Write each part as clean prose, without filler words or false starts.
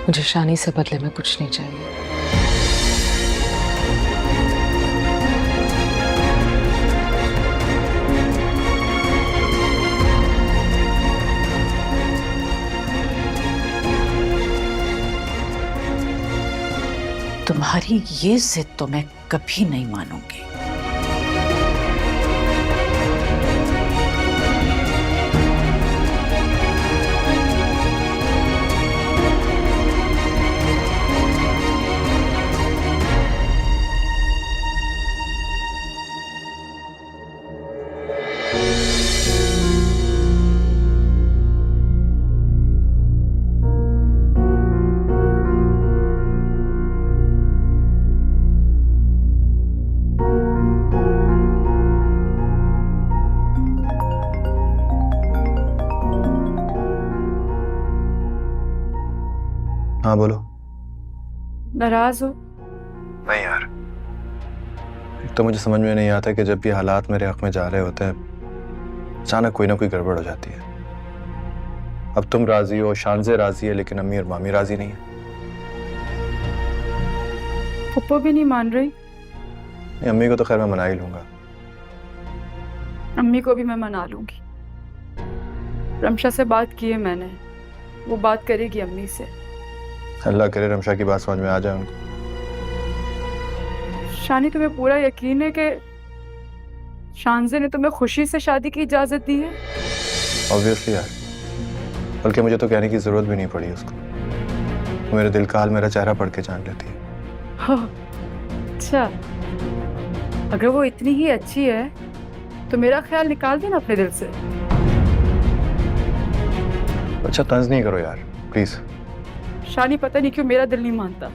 मुझे शानी से बदले में कुछ नहीं चाहिए। तुम्हारी ये जिद तो मैं कभी नहीं मानूंगी। हाँ बोलो। नाराज हो? नहीं यार, एक तो मुझे समझ में नहीं आता कि जब भी हालात मेरे हक में जा रहे होते हैं अचानक कोई ना कोई गड़बड़ हो जाती है। अब तुम राजी हो, शानज़े राजी है, लेकिन अम्मी और मामी राजी नहीं है। पप्पो भी नहीं मान रही? नहीं, अम्मी को तो खैर मैं मना ही लूंगा। अम्मी को भी मैं मना लूंगी। रमशा से बात की है मैंने, वो बात करेगी अम्मी से। अल्लाह करे रमशा की बात समझ में आ जाए उनको। शानी, तुम्हें पूरा यकीन है कि शानज़े ने तुम्हें खुशी से शादी की इजाजत दी है? ऑब्वियसली यार, बल्कि मुझे तो कहने की जरूरत भी नहीं पड़ी उसको। वो मेरे दिल का हाल मेरा चेहरा पढ़ के जान लेती है। अच्छा, अगर वो इतनी ही अच्छी है तो मेरा ख्याल निकाल देना अपने दिल से। अच्छा तंज नहीं करो यार प्लीज। शानी, पता नहीं क्यों मेरा दिल नहीं मानता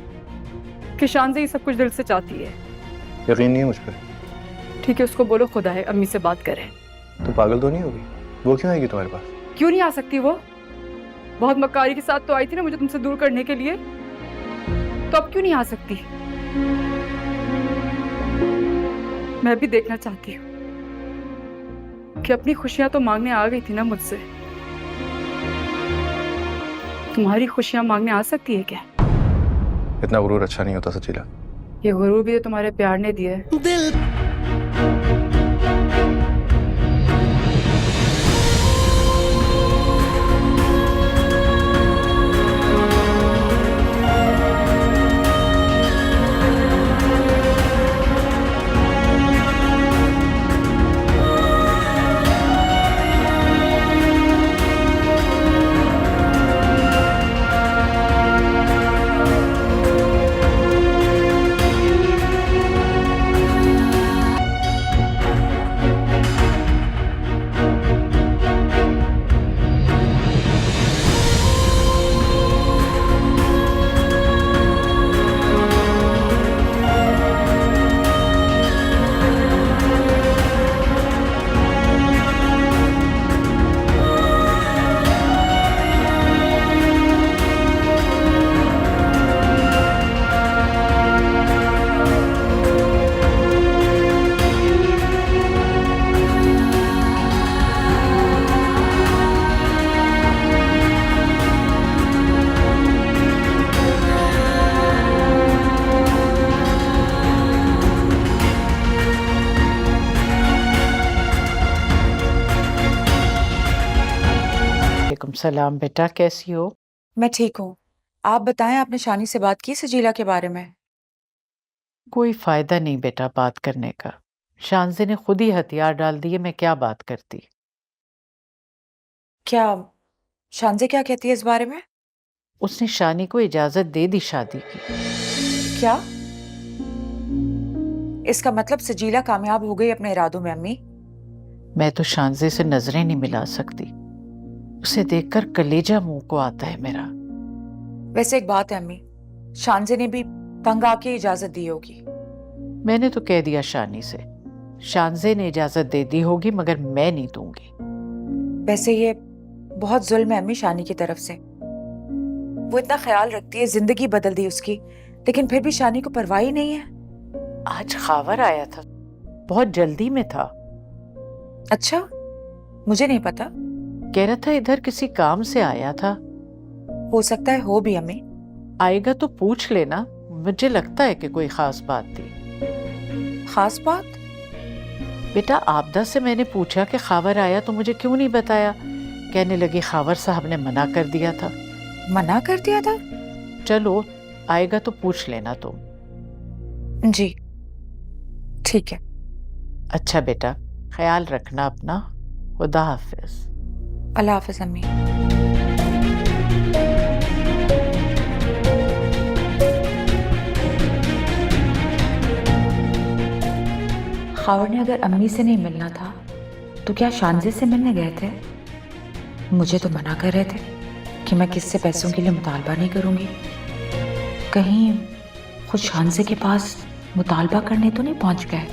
कि शानज़े ये सब कुछ दिल से चाहती है। यकीन नहीं है मुझ पर? ठीक है, उसको बोलो खुदा है अम्मी से बात करें। तो पागल तो नहीं होगी? वो क्यों आएगी तुम्हारे पास? क्यों नहीं आ सकती? वो बहुत मक्कारी के साथ तो आई थी ना मुझे तुमसे दूर करने के लिए, तो अब क्यों नहीं आ सकती? मैं भी देखना चाहती हूँ कि अपनी खुशियां तो मांगने आ गई थी ना मुझसे, तुम्हारी खुशियां मांगने आ सकती है क्या? इतना गुरूर अच्छा नहीं होता सचीला। ये गुरूर भी तो तुम्हारे प्यार ने दिया है। वालेकुम सलाम बेटा, कैसी हो? मैं ठीक हूँ। आप बताएं, आपने शानी से बात की सजीला के बारे में? कोई फायदा नहीं बेटा बात करने का। शानज़े ने खुद ही हथियार डाल दिए, मैं क्या बात करती। क्या शानज़े क्या कहती है इस बारे में? उसने शानी को इजाजत दे दी शादी की। क्या इसका मतलब सजीला कामयाब हो गई अपने इरादों में? अम्मी, मैं तो शानज़े से नजरें नहीं मिला सकती, उसे देखकर कलेजा मुंह को आता है मेरा। वैसे एक बात है अम्मी, शानज़े ने भी तंग आके इजाजत दी होगी। मैंने तो कह दिया शानी से, शानज़े ने इजाजत दे दी होगी मगर मैं नहीं दूंगी। वैसे ये बहुत जुल्म है अम्मी शानी की तरफ से। वो इतना ख्याल रखती है, जिंदगी बदल दी उसकी, लेकिन फिर भी शानी को परवाह ही नहीं है। आज खावर आया था, बहुत जल्दी में था। अच्छा, मुझे नहीं पता। कह रहा था इधर किसी काम से आया था। हो सकता है हो भी अम्मी, आएगा तो पूछ लेना, मुझे लगता है कि कोई खास बात थी। खास बात? बेटा आबदा से मैंने पूछा कि खावर आया तो मुझे क्यों नहीं बताया। कहने लगी खावर साहब ने मना कर दिया था। मना कर दिया था? चलो आएगा तो पूछ लेना तुम। जी ठीक है। अच्छा बेटा, ख्याल रखना अपना। खुदा हाफिज। अल्लाह हाफिज अम्मी। खावर ने अगर अम्मी से नहीं मिलना था तो क्या शानजे से मिलने गए थे? मुझे तो मना कर रहे थे कि मैं किससे पैसों के लिए मुतालबा नहीं करूंगी। कहीं खुद शानजे के पास मुतालबा करने तो नहीं पहुंच गए?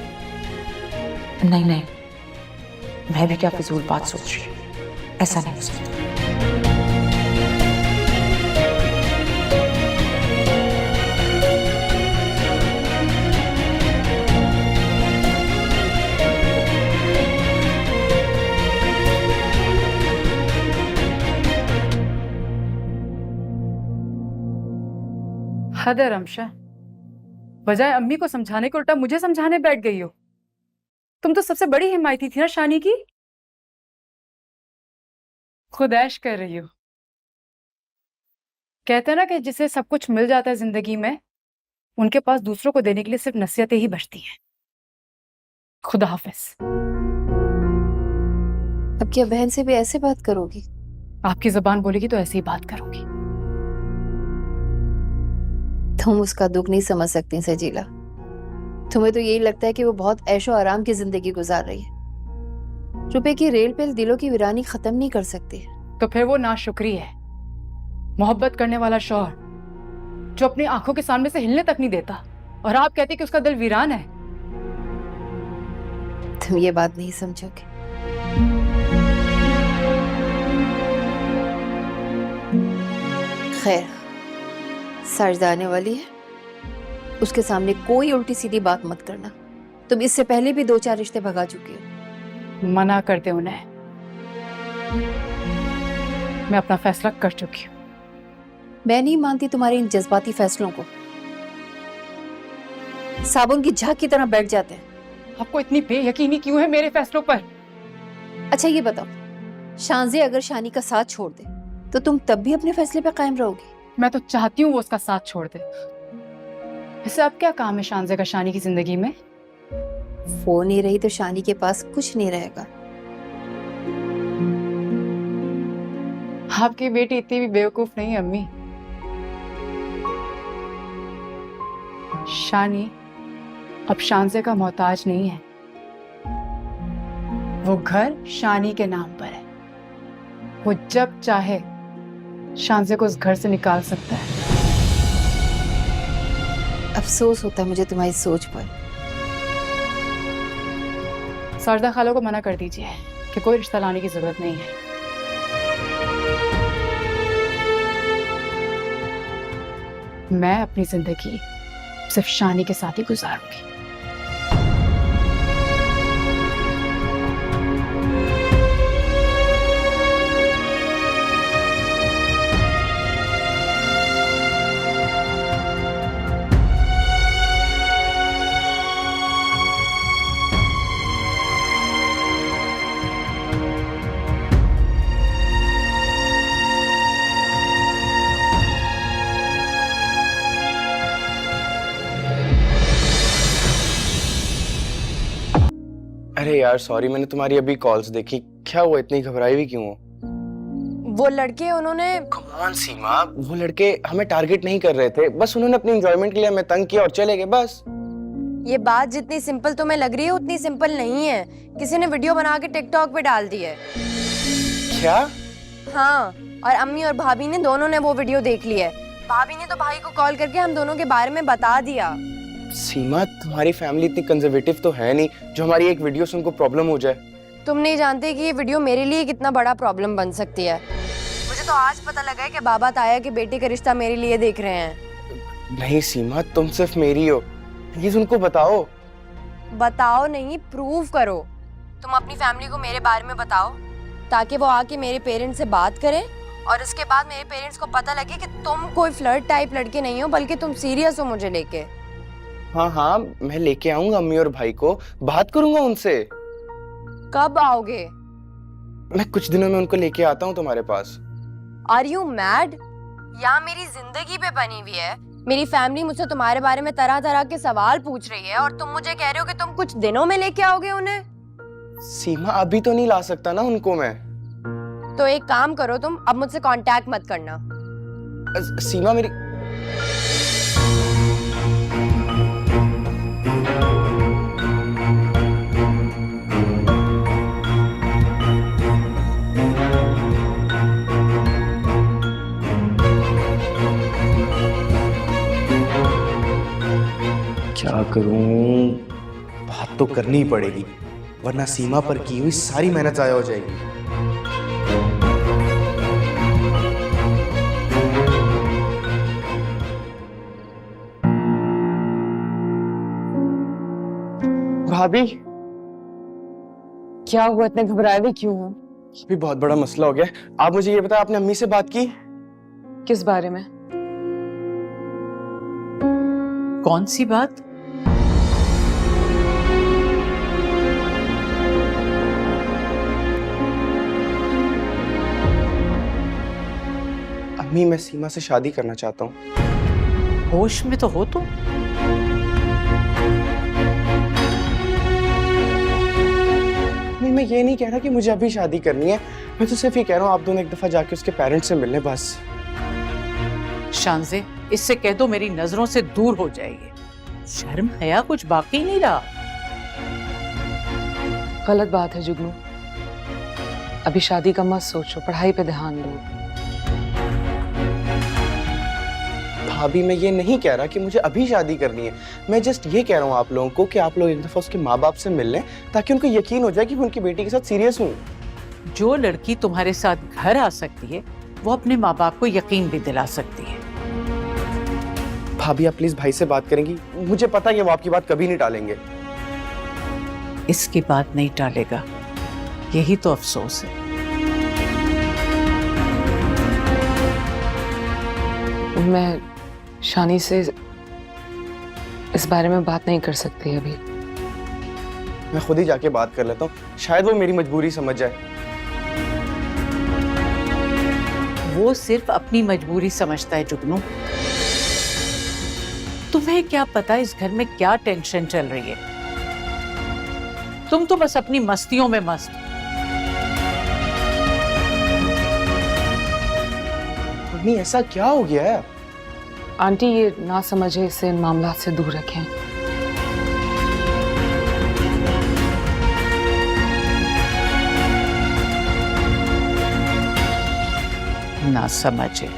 नहीं नहीं, मैं भी क्या फिजूल बात सोच रही हूँ, ऐसा नहीं हो सकता। हद है रमशा, बजाय अम्मी को समझाने के उल्टा मुझे समझाने बैठ गई हो। तुम तो सबसे बड़ी हिमायती थी ना शानी की। खुद ऐश कर रही हो। कहते हैं ना कि जिसे सब कुछ मिल जाता है जिंदगी में, उनके पास दूसरों को देने के लिए सिर्फ नसीहतें ही बचती हैं। खुदा हाफिज। अब क्या बहन से भी ऐसे बात करोगी? आपकी जुबान बोलेगी तो ऐसे ही बात करूंगी। तुम उसका दुख नहीं समझ सकती सजीला। तुम्हें तो यही लगता है कि वो बहुत ऐशो आराम की जिंदगी गुजार रही है। रुपए की रेल पेल दिलों की वीरानी खत्म नहीं कर सकती। तो फिर वो नाशुक्री है। मोहब्बत करने वाला शौहर जो अपनी आंखों के सामने से हिलने तक नहीं देता, और आप कहते कि उसका दिल वीरान है। तुम ये बात नहीं समझोगे। खैर, साजदा आने वाली है, उसके सामने कोई उल्टी सीधी बात मत करना। तुम इससे पहले भी 2-4 रिश्ते भगा चुकी हो। मना करते उन्हें। मैं अपना फैसला कर चुकी हूँ। मैं नहीं मानती तुम्हारे इन जज्बाती फैसलों को। साबुन की झाग की तरह बैठ जाते हैं। आपको इतनी बेयकीनी क्यों है मेरे फैसलों पर? अच्छा ये बताओ, शानजे अगर शानी का साथ छोड़ दे तो तुम तब भी अपने फैसले पे कायम रहोगी? मैं तो चाहती हूँ वो उसका साथ छोड़ दे। इससे अब क्या काम है शानजे का शानी की जिंदगी में? वो नहीं रही तो शानी के पास कुछ नहीं रहेगा। आपकी बेटी इतनी भी बेवकूफ नहीं है अम्मी। शानी अब शानजे का मोहताज नहीं है। वो घर शानी के नाम पर है। वो जब चाहे शानजे को उस घर से निकाल सकता है। अफसोस होता है मुझे तुम्हारी सोच पर। सरदा खाला को मना कर दीजिए कि कोई रिश्ता लाने की जरूरत नहीं है। मैं अपनी जिंदगी सिर्फ शानी के साथ ही गुजारूंगी। अरे यार सॉरी, मैंने तुम्हारी अभी कॉल्स देखी। क्या हुआ, इतनी घबराई हुई क्यों हो? वो लड़के उन्होंने कम ऑन सीमा, वो लड़के हमें टारगेट नहीं कर रहे थे, बस उन्होंने अपनी एंजॉयमेंट के लिए हमें तंग किया और चले गए बस। ये बात जितनी सिंपल तुम्हें लग रही है उतनी सिंपल नहीं है। किसी ने वीडियो बना के टिकटॉक पे डाल दी है। क्या? हाँ, और अम्मी और भाभी ने दोनों ने वो वीडियो देख ली है। भाभी ने तो भाई को कॉल करके हम दोनों के बारे में बता दिया। सीमा, तुम्हारी फैमिली इतनी कंजर्वेटिव तो है नहीं जो हमारी एक वीडियो से उनको प्रॉब्लम हो जाए। तुम नहीं जानते कि ये वीडियो मेरे लिए कितना बड़ा प्रॉब्लम बन सकती है। मुझे तो आज पता लगा है कि बाबा ताया के बेटे का रिश्ता मेरे लिए देख रहे हैं। नहीं सीमा, तुम सिर्फ मेरी हो, प्लीज उनको बताओ। बताओ नहीं, प्रूव करो। तुम अपनी फैमिली को मेरे बारे में बताओ ताकि वो आके मेरे पेरेंट्स से बात करें और इसके बाद मेरे पेरेंट्स को पता लगे कि तुम कोई फ्लर्ट टाइप लड़के नहीं हो बल्कि तुम सीरियस हो मुझे लेके। हाँ हाँ, मैं लेके आऊंगा अम्मी और भाई को, बात करूंगा उनसे। कब आओगे? मैं कुछ दिनों में उनको लेके आता हूँ तुम्हारे पास। Are you mad? यहाँ मेरी जिंदगी पे बनी हुई है, मेरी फैमिली मुझसे तुम्हारे बारे में तरह तरह के सवाल पूछ रही है और तुम मुझे कह रहे हो कि तुम कुछ दिनों में लेके आओगे उन्हें। सीमा, अभी तो नहीं ला सकता ना उनको मैं। तो एक काम करो, तुम अब मुझसे कांटेक्ट मत करना। सीमा मेरी क्या करूं, बात तो करनी ही पड़ेगी वरना सीमा पर की हुई सारी मेहनत जाया हो जाएगी। भाभी, क्या हुआ, इतने घबराए हुए क्यों हो? अभी बहुत बड़ा मसला हो गया। आप मुझे ये बताएं, आपने अम्मी से बात की? किस बारे में? कौन सी बात? अम्मी, मैं सीमा से शादी करना चाहता हूँ। होश में तो हो तुम? नहीं, मैं ये नहीं कह रहा कि मुझे अभी शादी करनी है, मैं तो सिर्फ ये कह रहा हूँ आप दोनों एक दफा जाके उसके पेरेंट्स से मिल लें बस। शांजे, इससे कह दो मेरी नजरों से दूर हो जाएगी। शर्म हया कुछ बाकी नहीं रहा। गलत बात है जुगनू, अभी शादी का मत सोचो, पढ़ाई पे ध्यान दो। भाभी, मैं ये नहीं कह रहा कि मुझे अभी शादी करनी है, मैं जस्ट ये कह रहा हूँ आप लोगों को कि आप लोग एक दफा उसके माँ बाप से मिल लें ताकि उनको यकीन हो जाए कि मैं उनकी बेटी के साथ सीरियस हूँ। जो लड़की तुम्हारे साथ घर आ सकती है वो अपने माँ बाप को यकीन भी दिला सकती है। भाभी, आप प्लीज भाई से बात करेंगी? मुझे पता है कि वो आपकी बात कभी नहीं टालेंगे। इसकी बात नहीं टालेगा, यही तो अफसोस है। मैं शानी से इस बारे में बात नहीं कर सकती अभी। मैं खुद ही जाके बात कर लेता हूँ, शायद वो मेरी मजबूरी समझ जाए। वो सिर्फ अपनी मजबूरी समझता है जुगनू। तुम्हें क्या पता इस घर में क्या टेंशन चल रही है? तुम तो बस अपनी मस्तियों में मस्त। मम्मी, ऐसा क्या हो गया है? आंटी, ये ना समझे, इसे इन मामलात से दूर रखें। ना समझे,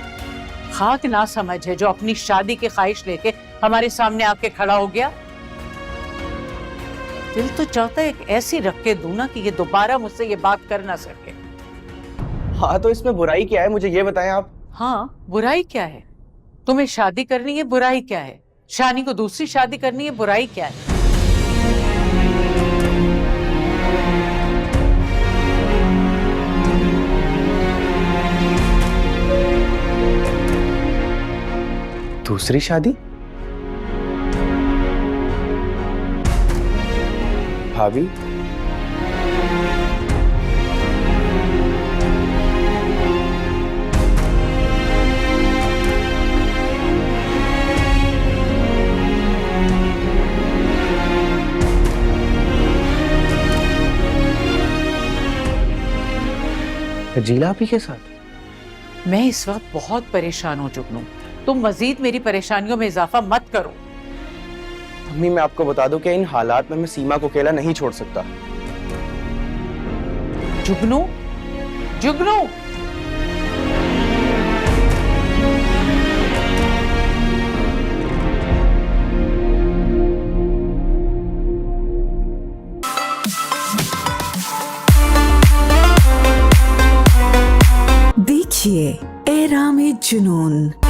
खाक ना समझे जो अपनी शादी की ख्वाहिश लेके हमारे सामने आके खड़ा हो गया। दिल तो चाहता है एक ऐसी रख के दूं ना कि ये दोबारा मुझसे ये बात कर ना सके। हाँ, तो इसमें बुराई क्या है, मुझे ये बताएं आप। हाँ, बुराई क्या है? तुम्हें शादी करनी है, बुराई क्या है? शानी को दूसरी शादी करनी है, बुराई क्या है? दूसरी शादी? भाभी, जीला आपी के साथ? मैं इस वक्त बहुत परेशान हो जुगनू, तुम मजीद मेरी परेशानियों में इजाफा मत करो। मम्मी, मैं आपको बता दूं कि इन हालात में मैं सीमा को अकेला नहीं छोड़ सकता। जुगनू, जुगनू, देखिए एहराम जुनून।